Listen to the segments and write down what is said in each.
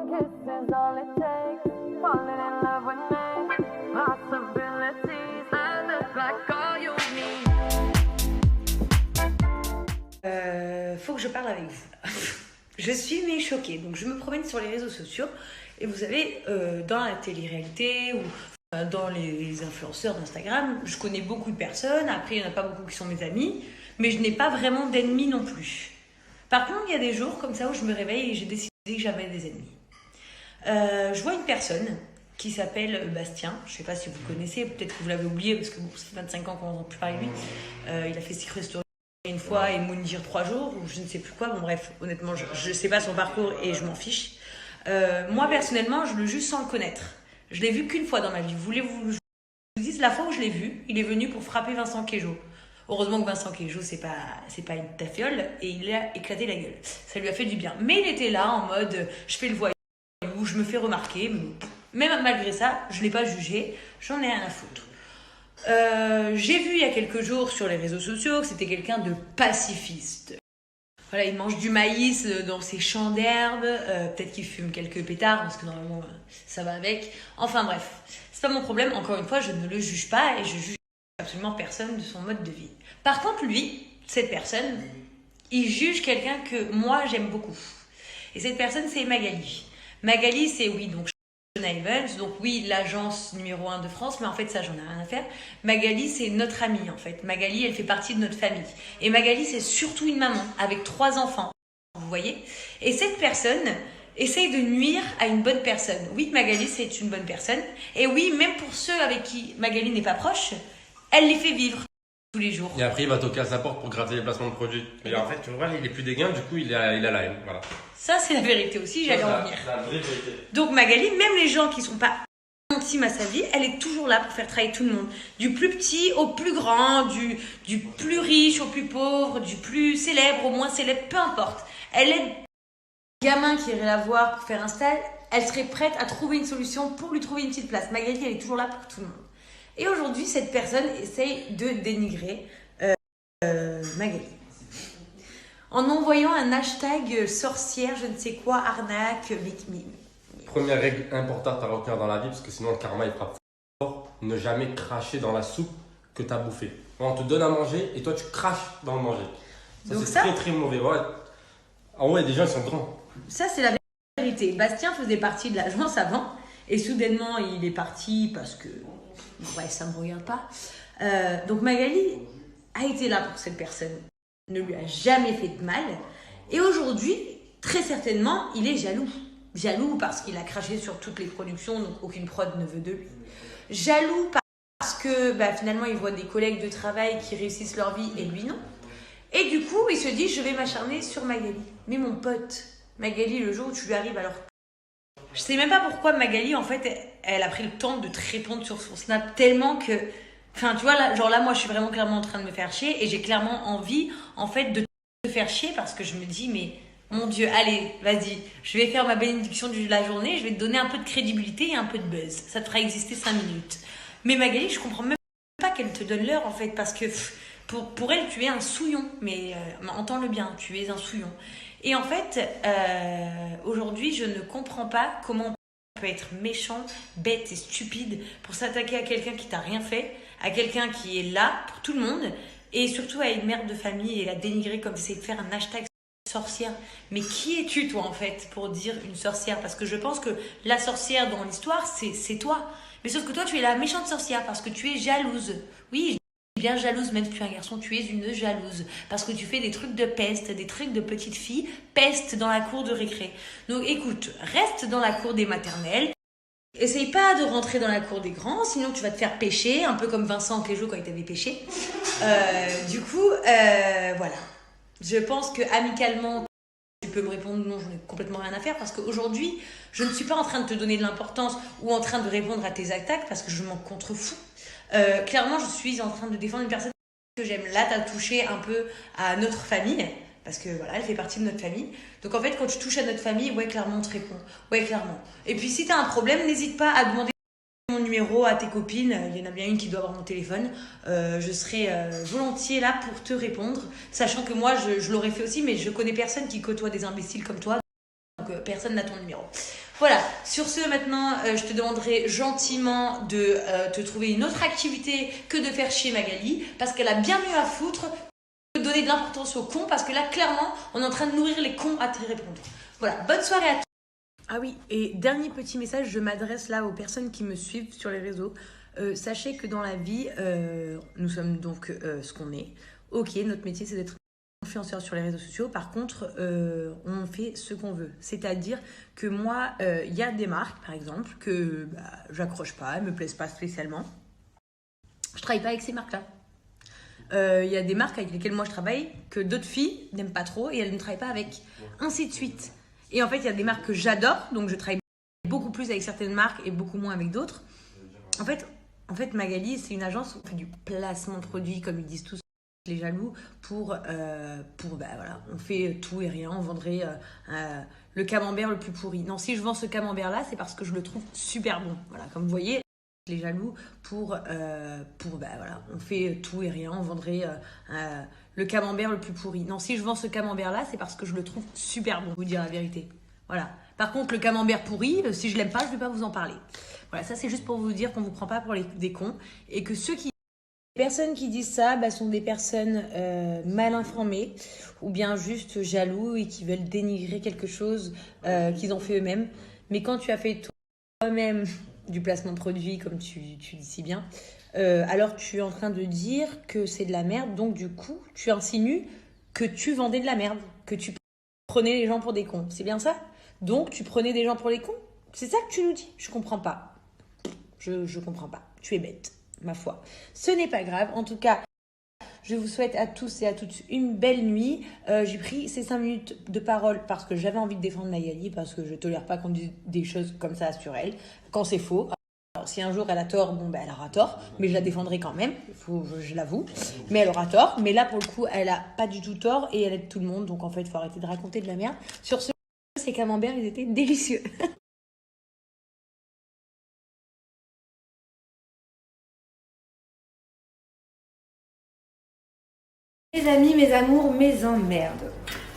One kiss is all it takes. Falling in love with me. Possibilities. I look like all you need. Faut que je parle avec vous. Je suis choquée. Donc je me promène sur les réseaux sociaux et vous savez, dans la télé-réalité ou dans les influenceurs d'Instagram, je connais beaucoup de personnes. Après, il n'y en a pas beaucoup qui sont mes amis, mais je n'ai pas vraiment d'ennemis non plus. Par contre, il y a des jours comme ça où je me réveille et j'ai décidé que j'avais des ennemis. Je vois une personne qui s'appelle Bastien. Je ne sais pas si vous le connaissez, peut-être que vous l'avez oublié parce que bon, ça fait 25 ans qu'on n'entend plus parler de lui. Il a fait Secret Story une fois et Moundir 3 jours, ou je ne sais plus quoi. Bon bref, honnêtement, je ne sais pas son parcours et je m'en fiche. Moi, personnellement, je le juge sans le connaître. Je l'ai vu qu'une fois dans ma vie. Voulez-vous je vous dise, la fois où je l'ai vu, il est venu pour frapper Vincent Queijo. Heureusement que Vincent Queijo, c'est pas une tafiole, et il a éclaté la gueule. Ça lui a fait du bien. Mais il était là en mode, je fais le voyou, je me fais remarquer. Mais même malgré ça, je ne l'ai pas jugé. J'en ai rien à foutre. J'ai vu il y a quelques jours sur les réseaux sociaux que c'était quelqu'un de pacifiste. Voilà, il mange du maïs dans ses champs d'herbe, peut-être qu'il fume quelques pétards, parce que normalement ça va avec. Enfin bref, c'est pas mon problème, encore une fois, je ne le juge pas et je juge absolument personne de son mode de vie. Par contre, lui, cette personne, il juge quelqu'un que moi j'aime beaucoup. Et cette personne, c'est Magali. Magali, c'est oui, donc Evans, donc oui, l'agence numéro 1 de France, mais en fait ça j'en ai rien à faire. Magali, c'est notre amie en fait. Magali, elle fait partie de notre famille. Et Magali, c'est surtout une maman avec 3 enfants, vous voyez. Et cette personne essaye de nuire à une bonne personne. Oui, Magali, c'est une bonne personne. Et oui, même pour ceux avec qui Magali n'est pas proche, elle les fait vivre tous les jours. Et après, il va toquer à sa porte pour gratter les placements de produits. Mais en fait, tu vois, il est plus dégain, du coup, il a la haine. Voilà. Ça, c'est la vérité aussi, j'allais en venir. C'est la vraie vérité. Donc Magali, même les gens qui sont pas intimes à sa vie, elle est toujours là pour faire travailler tout le monde. Du plus petit au plus grand, du plus riche au plus pauvre, du plus célèbre au moins célèbre, peu importe. Elle est gamin qui irait la voir pour faire un stage, elle serait prête à trouver une solution pour lui trouver une petite place. Magali, elle est toujours là pour tout le monde. Et aujourd'hui, cette personne essaye de dénigrer Magali. En envoyant un hashtag sorcière, je ne sais quoi, arnaque, Première règle importante à retenir dans la vie, parce que sinon le karma il frappe fort, ne jamais cracher dans la soupe que tu as bouffée. On te donne à manger et toi tu craches dans le manger. C'est très très mauvais. Ouais. Ah ouais, des gens ils sont grands. Ça, c'est la vérité. Bastien faisait partie de l'agence avant et soudainement il est parti parce que ouais, ça ne me regarde pas. Donc Magali a été là pour cette personne. Ne lui a jamais fait de mal. Et aujourd'hui, très certainement, il est jaloux. Jaloux parce qu'il a craché sur toutes les productions, donc aucune prod ne veut de lui. Jaloux parce que finalement, il voit des collègues de travail qui réussissent leur vie et lui non. Et du coup, il se dit, je vais m'acharner sur Magali. Mais mon pote, Magali, le jour où tu lui arrives alors... Je sais même pas pourquoi Magali, en fait, elle a pris le temps de te répondre sur son Snap tellement que... Enfin, tu vois, là, moi, je suis vraiment clairement en train de me faire chier et j'ai clairement envie, en fait, de te faire chier parce que je me dis, mais mon Dieu, allez, vas-y, je vais faire ma bénédiction de la journée, je vais te donner un peu de crédibilité et un peu de buzz. Ça te fera exister 5 minutes. Mais Magali, je comprends même pas qu'elle te donne l'heure, en fait, parce que pour elle, tu es un souillon. Mais entends-le bien, tu es un souillon. Et en fait, aujourd'hui, je ne comprends pas comment on peut être méchant, bête et stupide pour s'attaquer à quelqu'un qui t'a rien fait, à quelqu'un qui est là pour tout le monde et surtout à une mère de famille et la dénigrer comme essayer de faire un hashtag sorcière. Mais qui es-tu toi en fait pour dire une sorcière? Parce que je pense que la sorcière dans l'histoire c'est toi. Mais sauf que toi tu es la méchante sorcière parce que tu es jalouse. Oui, je suis bien jalouse, même si tu es un garçon, tu es une jalouse. Parce que tu fais des trucs de peste, des trucs de petite fille, peste dans la cour de récré. Donc écoute, reste dans la cour des maternelles. Essaye pas de rentrer dans la cour des grands, sinon tu vas te faire pêcher, un peu comme Vincent Queijo quand il t'avait pêché. Du coup, voilà. Je pense que amicalement, tu peux me répondre non, j'en ai complètement rien à faire parce qu'aujourd'hui, je ne suis pas en train de te donner de l'importance ou en train de répondre à tes attaques parce que je m'en contrefous. Clairement, je suis en train de défendre une personne que j'aime. Là, tu as touché un peu à notre famille. Parce que voilà, elle fait partie de notre famille. Donc en fait, quand tu touches à notre famille, ouais, clairement, on te répond. Ouais, clairement. Et puis si tu as un problème, n'hésite pas à demander mon numéro à tes copines. Il y en a bien une qui doit avoir mon téléphone. Je serai volontiers là pour te répondre. Sachant que moi, je l'aurais fait aussi, mais je connais personne qui côtoie des imbéciles comme toi. Donc personne n'a ton numéro. Voilà, sur ce maintenant, je te demanderai gentiment de te trouver une autre activité que de faire chier Magali, parce qu'elle a bien mieux à foutre que de donner de l'importance aux cons, parce que là, clairement, on est en train de nourrir les cons à te répondre. Voilà, bonne soirée à tous. Ah oui, et dernier petit message, je m'adresse là aux personnes qui me suivent sur les réseaux. Sachez que dans la vie, nous sommes donc ce qu'on est. Ok, notre métier, c'est d'être influenceur sur les réseaux sociaux. Par contre, on fait ce qu'on veut. C'est-à-dire que moi, il y a des marques, par exemple, que j'accroche pas, elles me plaisent pas spécialement. Je travaille pas avec ces marques-là. Il y a des marques avec lesquelles moi je travaille que d'autres filles n'aiment pas trop et elles ne travaillent pas avec. Ainsi de suite. Et en fait, il y a des marques que j'adore, donc je travaille beaucoup plus avec certaines marques et beaucoup moins avec d'autres. En fait, Magali, c'est une agence où on fait du placement de produits, comme ils disent tous les jaloux, voilà, on fait tout et rien. On vendrait le camembert le plus pourri. Non, si je vends ce camembert-là, c'est parce que je le trouve super bon. Voilà, comme vous voyez, les jaloux voilà, on fait tout et rien. On vendrait le camembert le plus pourri. Non, si je vends ce camembert-là, c'est parce que je le trouve super bon, vous dire la vérité. Voilà. Par contre, le camembert pourri, si je l'aime pas, je vais pas vous en parler. Voilà, ça c'est juste pour vous dire qu'on vous prend pas pour des cons et que les personnes qui disent ça sont des personnes mal informées ou bien juste jaloux et qui veulent dénigrer quelque chose qu'ils ont fait eux-mêmes. Mais quand tu as fait toi-même du placement de produit, comme tu dis si bien, alors tu es en train de dire que c'est de la merde. Donc du coup, tu insinues que tu vendais de la merde, que tu prenais les gens pour des cons. C'est bien ça? Donc tu prenais des gens pour les cons? C'est ça que tu nous dis? Je comprends pas. Je comprends pas. Tu es bête, ma foi. Ce n'est pas grave. En tout cas, je vous souhaite à tous et à toutes une belle nuit. J'ai pris ces 5 minutes de parole parce que j'avais envie de défendre Magali, parce que je ne tolère pas qu'on dise des choses comme ça sur elle, quand c'est faux. Alors, si un jour elle a tort, elle aura tort, mais je la défendrai quand même, je l'avoue. Mais elle aura tort. Mais là, pour le coup, elle a pas du tout tort et elle aide tout le monde. Donc en fait, il faut arrêter de raconter de la merde. Sur ce, ces camemberts, ils étaient délicieux. Mes amis, mes amours, mes emmerdes.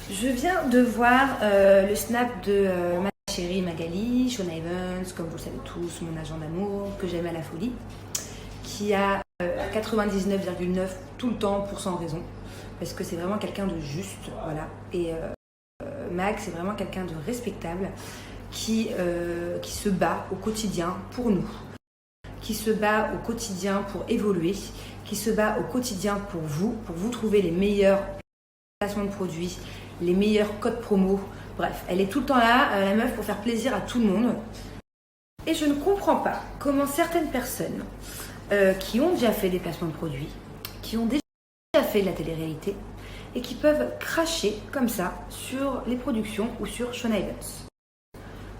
Je viens de voir le snap de ma chérie Magali, Sean Evans, comme vous le savez tous, mon agent d'amour, que j'aime à la folie, qui a 99,9 tout le temps pour sans raison, parce que c'est vraiment quelqu'un de juste, voilà. Et Mag, c'est vraiment quelqu'un de respectable, qui se bat au quotidien pour nous, qui se bat au quotidien pour évoluer, qui se bat au quotidien pour vous trouver les meilleurs placements de produits, les meilleurs codes promo. Bref, elle est tout le temps là, la meuf, pour faire plaisir à tout le monde. Et je ne comprends pas comment certaines personnes qui ont déjà fait des placements de produits, qui ont déjà fait de la télé-réalité et qui peuvent cracher comme ça sur les productions ou sur Sean Evans.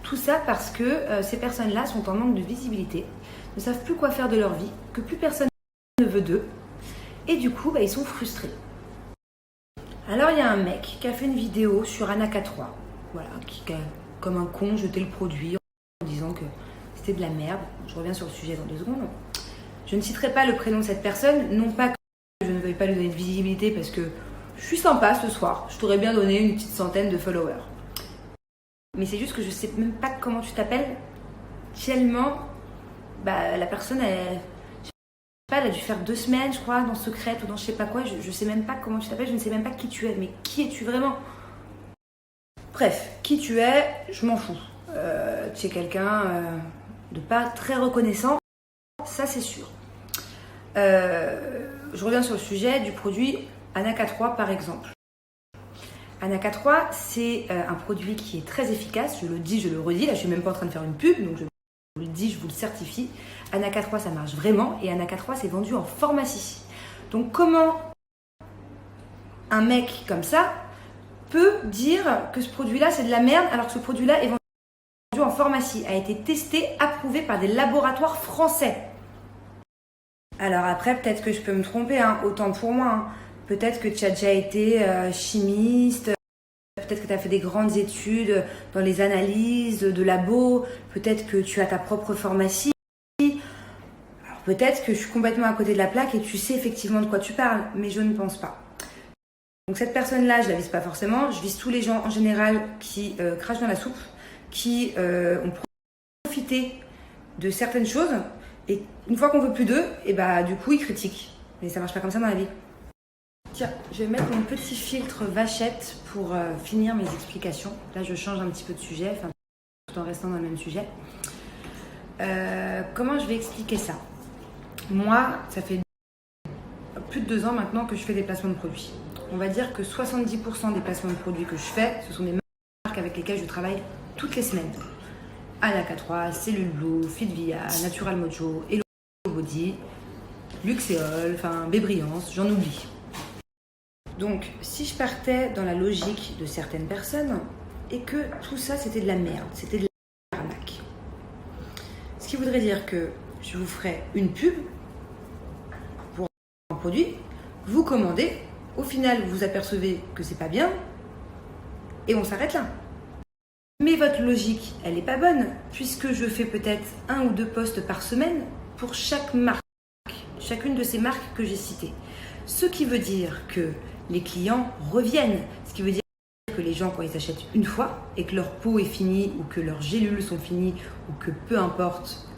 Tout ça parce que ces personnes-là sont en manque de visibilité, ne savent plus quoi faire de leur vie, que plus personne ne veut d'eux, et du coup ils sont frustrés. Alors il y a un mec qui a fait une vidéo sur Anaka3, voilà, qui a comme un con jeté le produit en disant que c'était de la merde. Je reviens sur le sujet dans 2 secondes. Je ne citerai pas le prénom de cette personne, non pas que je ne veuille pas lui donner de visibilité, parce que je suis sympa ce soir, je t'aurais bien donné une petite centaine de followers. Mais c'est juste que je sais même pas comment tu t'appelles, tellement la personne elle a dû faire 2 semaines, je crois, dans Secrète ou dans je sais pas quoi. Je sais même pas comment tu t'appelles, je ne sais même pas qui tu es. Mais qui es-tu vraiment? Bref, qui tu es, je m'en fous. Tu es quelqu'un de pas très reconnaissant, ça c'est sûr. Je reviens sur le sujet du produit Anaka3 par exemple. Anaka3, c'est un produit qui est très efficace, je le dis, je le redis. Là, je suis même pas en train de faire une pub, donc je vous le dis, je vous le certifie. Anaka3, ça marche vraiment, et Anaka3, c'est vendu en pharmacie. Donc comment un mec comme ça peut dire que ce produit-là, c'est de la merde, alors que ce produit-là est vendu en pharmacie, a été testé, approuvé par des laboratoires français. Alors après, peut-être que je peux me tromper, autant pour moi. Peut-être que tu as déjà été chimiste, peut-être que tu as fait des grandes études dans les analyses de labo, peut-être que tu as ta propre pharmacie. Alors peut-être que je suis complètement à côté de la plaque et tu sais effectivement de quoi tu parles, mais je ne pense pas. Donc cette personne-là, je la vise pas forcément, je vise tous les gens en général qui crachent dans la soupe, qui ont profité de certaines choses, et une fois qu'on veut plus d'eux, et bah du coup ils critiquent. Mais ça marche pas comme ça dans la vie. Tiens, je vais mettre mon petit filtre vachette pour finir mes explications. Là je change un petit peu de sujet, enfin tout en restant dans le même sujet. Comment je vais expliquer ça? Moi, ça fait plus de 2 ans maintenant que je fais des placements de produits. On va dire que 70% des placements de produits que je fais, ce sont des marques avec lesquelles je travaille toutes les semaines. Anaka 3, Cellule Blue, Fitvia, Natural Mojo, Hello Body, Luxéol, enfin Bébriance, j'en oublie. Donc, si je partais dans la logique de certaines personnes et que tout ça c'était de la merde, c'était de l'arnaque. Ce qui voudrait dire que je vous ferai une pub pour un produit, vous commandez, au final vous vous apercevez que c'est pas bien et on s'arrête là. Mais votre logique, elle n'est pas bonne puisque je fais peut-être 1 ou 2 posts par semaine pour chaque marque, chacune de ces marques que j'ai citées. Ce qui veut dire que les clients reviennent, ce qui veut dire que les gens, quand ils achètent une fois et que leur pot est fini ou que leurs gélules sont finies ou que peu importe,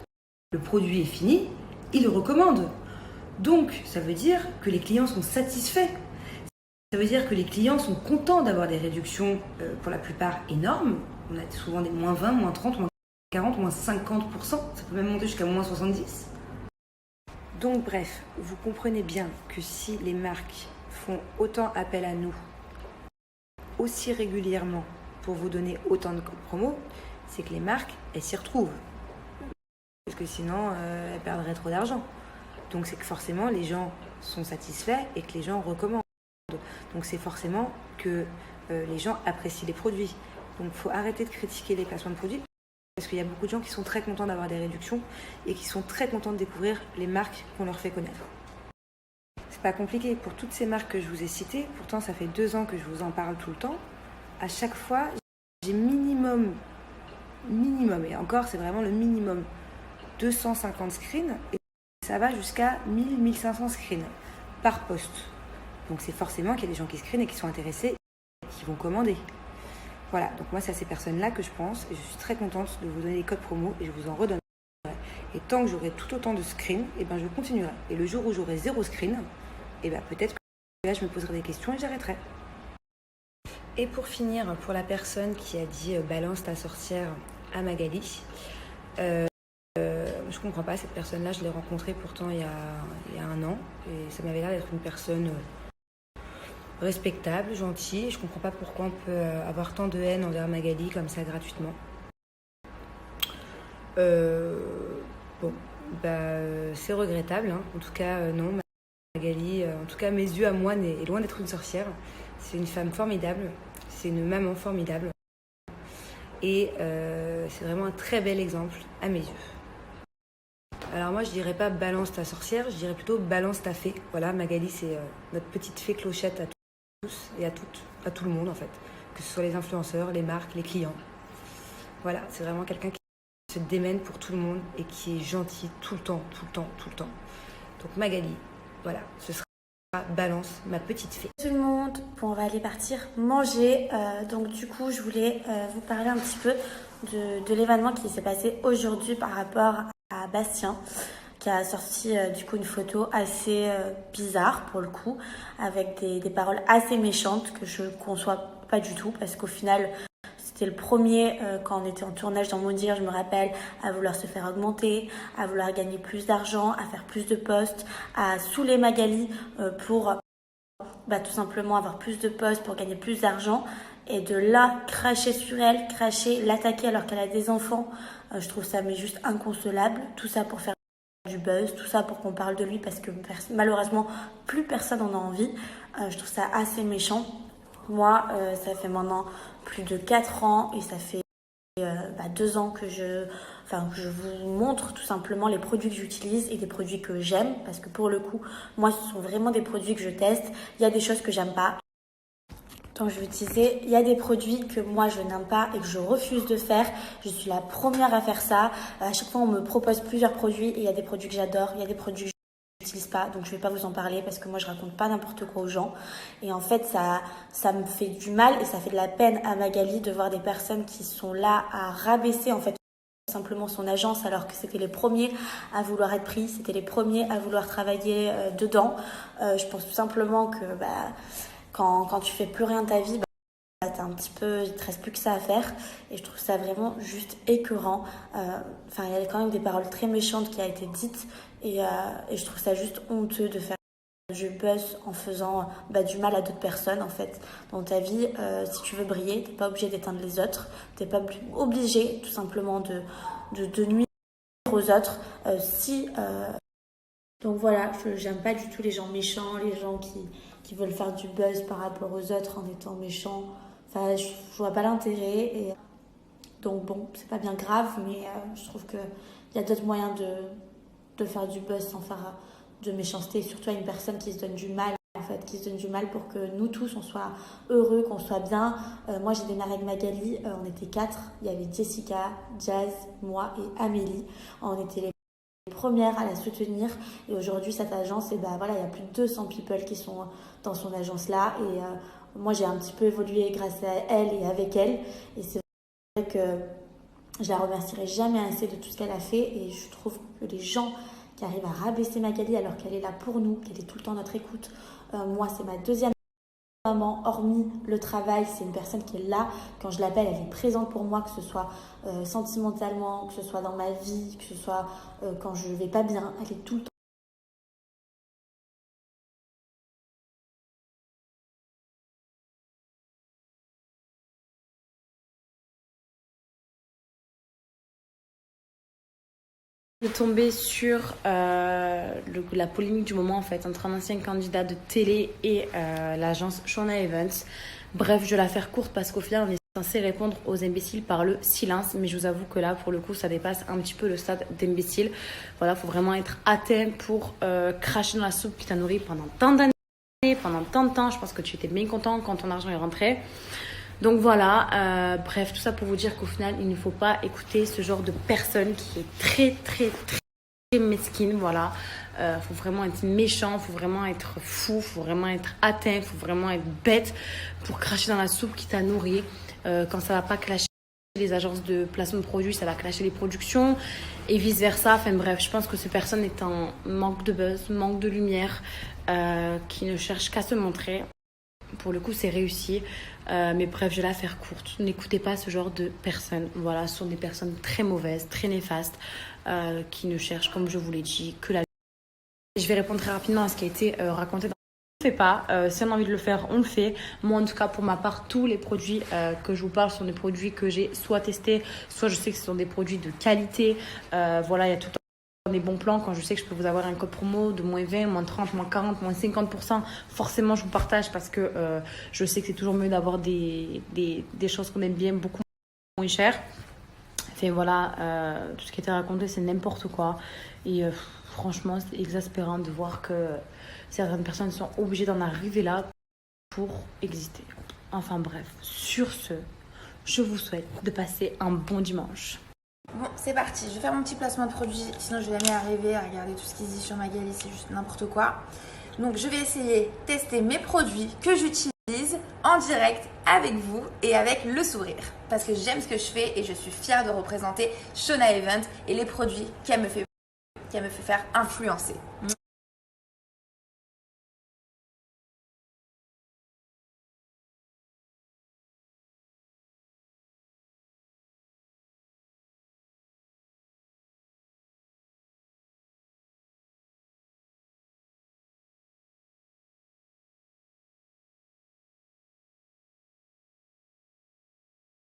le produit est fini, ils le recommandent. Donc, ça veut dire que les clients sont satisfaits. Ça veut dire que les clients sont contents d'avoir des réductions, pour la plupart énormes. On a souvent des moins 20, moins 30, moins 40, moins 50%. Ça peut même monter jusqu'à moins 70%. Donc bref, vous comprenez bien que si les marques font autant appel à nous aussi régulièrement pour vous donner autant de codes promo, c'est que les marques, elles s'y retrouvent. Parce que sinon, elles perdraient trop d'argent. Donc c'est que forcément, les gens sont satisfaits et que les gens recommandent. Donc c'est forcément que les gens apprécient les produits. Donc il faut arrêter de critiquer les placements de produits parce qu'il y a beaucoup de gens qui sont très contents d'avoir des réductions et qui sont très contents de découvrir les marques qu'on leur fait connaître. C'est pas compliqué. Pour toutes ces marques que je vous ai citées, pourtant ça fait 2 ans que je vous en parle tout le temps, à chaque fois j'ai minimum, et encore c'est vraiment le minimum, 250 screens et ça va jusqu'à 1000-1500 screens par post. Donc c'est forcément qu'il y a des gens qui screenent et qui sont intéressés et qui vont commander. Voilà, donc moi c'est à ces personnes-là que je pense et je suis très contente de vous donner les codes promo et je vous en redonnerai. Et tant que j'aurai tout autant de screens, et ben je continuerai. Et le jour où j'aurai 0 screen, et ben peut-être que là je me poserai des questions et j'arrêterai. Et pour finir, pour la personne qui a dit balance ta sorcière à Magali, je comprends pas, cette personne-là, je l'ai rencontrée pourtant il y a 1 an et ça m'avait l'air d'être une personne respectable, gentille. Je comprends pas pourquoi on peut avoir tant de haine envers Magali comme ça gratuitement. Bon, c'est regrettable, hein. En tout cas, non, Magali, en tout cas, mes yeux à moi, est loin d'être une sorcière. C'est une femme formidable, c'est une maman formidable. Et c'est vraiment un très bel exemple à mes yeux. Alors moi, je dirais pas balance ta sorcière, je dirais plutôt balance ta fée. Voilà, Magali, c'est notre petite fée clochette à tous et à toutes, à tout le monde en fait. Que ce soit les influenceurs, les marques, les clients. Voilà, c'est vraiment quelqu'un qui se démène pour tout le monde et qui est gentil tout le temps. Donc Magali, voilà, ce sera balance ma petite fée. Tout le monde, bon, on va aller partir manger. Donc du coup, je voulais vous parler un petit peu de l'événement qui s'est passé aujourd'hui par rapport à Bastien, qui a sorti du coup une photo assez bizarre pour le coup, avec des paroles assez méchantes que je ne conçois pas du tout, parce qu'au final, c'était le premier, quand on était en tournage dans Maudire, je me rappelle, à vouloir se faire augmenter, à vouloir gagner plus d'argent, à faire plus de postes, à saouler Magali pour tout simplement avoir plus de postes, pour gagner plus d'argent. Et de là, cracher sur elle, l'attaquer alors qu'elle a des enfants, je trouve ça mais juste inconsolable. Tout ça pour faire du buzz, tout ça pour qu'on parle de lui parce que malheureusement, plus personne n'en a envie. Je trouve ça assez méchant. Moi, ça fait maintenant plus de 4 ans et ça fait 2 ans que je vous montre tout simplement les produits que j'utilise et des produits que j'aime. Parce que pour le coup, moi, ce sont vraiment des produits que je teste. Il y a des choses que j'aime pas. Donc je vous disais, il y a des produits que moi je n'aime pas et que je refuse de faire. Je suis la première à faire ça. À chaque fois on me propose plusieurs produits et il y a des produits que j'adore, il y a des produits que j'utilise pas, donc je vais pas vous en parler parce que moi je raconte pas n'importe quoi aux gens. Et en fait ça me fait du mal et ça fait de la peine à Magali de voir des personnes qui sont là à rabaisser en fait simplement son agence alors que c'était les premiers à vouloir être pris, c'était les premiers à vouloir travailler dedans. Je pense tout simplement que quand tu fais plus rien de ta vie, t'as un petit peu, il te reste plus que ça à faire et je trouve ça vraiment juste écœurant. Enfin, il y a quand même des paroles très méchantes qui a été dites et je trouve ça juste honteux de faire du buzz en faisant du mal à d'autres personnes en fait dans ta vie. Si tu veux briller, t'es pas obligé d'éteindre les autres, t'es pas obligé tout simplement de nuire aux autres. Donc voilà, j'aime pas du tout les gens méchants, les gens qui veulent faire du buzz par rapport aux autres en étant méchants. Enfin, je vois pas l'intérêt. Et donc bon, c'est pas bien grave, mais je trouve qu'il y a d'autres moyens de faire du buzz sans faire de méchanceté, surtout à une personne qui se donne du mal, en fait, qui se donne du mal pour que nous tous, on soit heureux, qu'on soit bien. Moi, j'ai démarré avec Magali, on était 4. Il y avait Jessica, Jazz, moi et Amélie. On était les premières à la soutenir et aujourd'hui cette agence il y a plus de 200 people qui sont dans son agence là et moi j'ai un petit peu évolué grâce à elle et avec elle et c'est vrai que je la remercierai jamais assez de tout ce qu'elle a fait et je trouve que les gens qui arrivent à rabaisser Magali alors qu'elle est là pour nous, qu'elle est tout le temps à notre écoute, moi c'est ma deuxième maman, hormis le travail, c'est une personne qui est là. Quand je l'appelle, elle est présente pour moi, que ce soit sentimentalement, que ce soit dans ma vie, que ce soit quand je vais pas bien, elle est tout le temps. Je suis tombée sur la polémique du moment en fait entre un ancien candidat de télé et l'agence Shona Evans. Bref, je vais la faire courte parce qu'au final on est censé répondre aux imbéciles par le silence, mais je vous avoue que là pour le coup ça dépasse un petit peu le stade d'imbécile. Voilà, faut vraiment être atteint pour cracher dans la soupe qui t'a nourri pendant tant d'années, pendant tant de temps. Je pense que tu étais bien content quand ton argent est rentré. Donc voilà, bref, tout ça pour vous dire qu'au final, il ne faut pas écouter ce genre de personne qui est très, très, très mesquine, voilà. Faut vraiment être méchant, faut vraiment être fou, faut vraiment être atteint, faut vraiment être bête pour cracher dans la soupe qui t'a nourri. Quand ça va pas clasher les agences de placement de produits, ça va clasher les productions et vice versa. Enfin bref, je pense que cette personne est en manque de buzz, manque de lumière, qui ne cherche qu'à se montrer. Pour le coup, c'est réussi. Mais bref, je vais la faire courte. N'écoutez pas ce genre de personnes. Voilà, ce sont des personnes très mauvaises, très néfastes, qui ne cherchent, comme je vous l'ai dit, que la... Je vais répondre très rapidement à ce qui a été raconté dans... On ne fait pas. Si on a envie de le faire, on le fait. Moi, en tout cas, pour ma part, tous les produits que je vous parle sont des produits que j'ai soit testés, soit je sais que ce sont des produits de qualité. Voilà, il y a tout des bons plans. Quand je sais que je peux vous avoir un code promo de moins 20, moins 30, moins 40, moins 50%, forcément je vous partage parce que je sais que c'est toujours mieux d'avoir des choses qu'on aime bien beaucoup moins chères. Enfin voilà, tout ce qui a été raconté c'est n'importe quoi et franchement c'est exaspérant de voir que certaines personnes sont obligées d'en arriver là pour exister. Enfin bref, sur ce, je vous souhaite de passer un bon dimanche. Bon, c'est parti. Je vais faire mon petit placement de produit. Sinon, je vais jamais arriver à regarder tout ce qui se dit sur Magali. C'est juste n'importe quoi. Donc, je vais essayer de tester mes produits que j'utilise en direct avec vous et avec le sourire. Parce que j'aime ce que je fais et je suis fière de représenter Shona Evans et les produits qu'elle me fait faire influencer.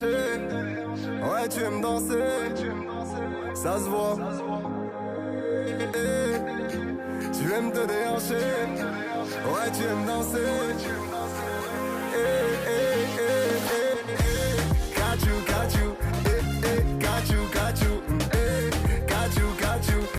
Ouais, tu aimes danser, ça se voit. Tu aimes te déhancher, ouais, tu aimes danser.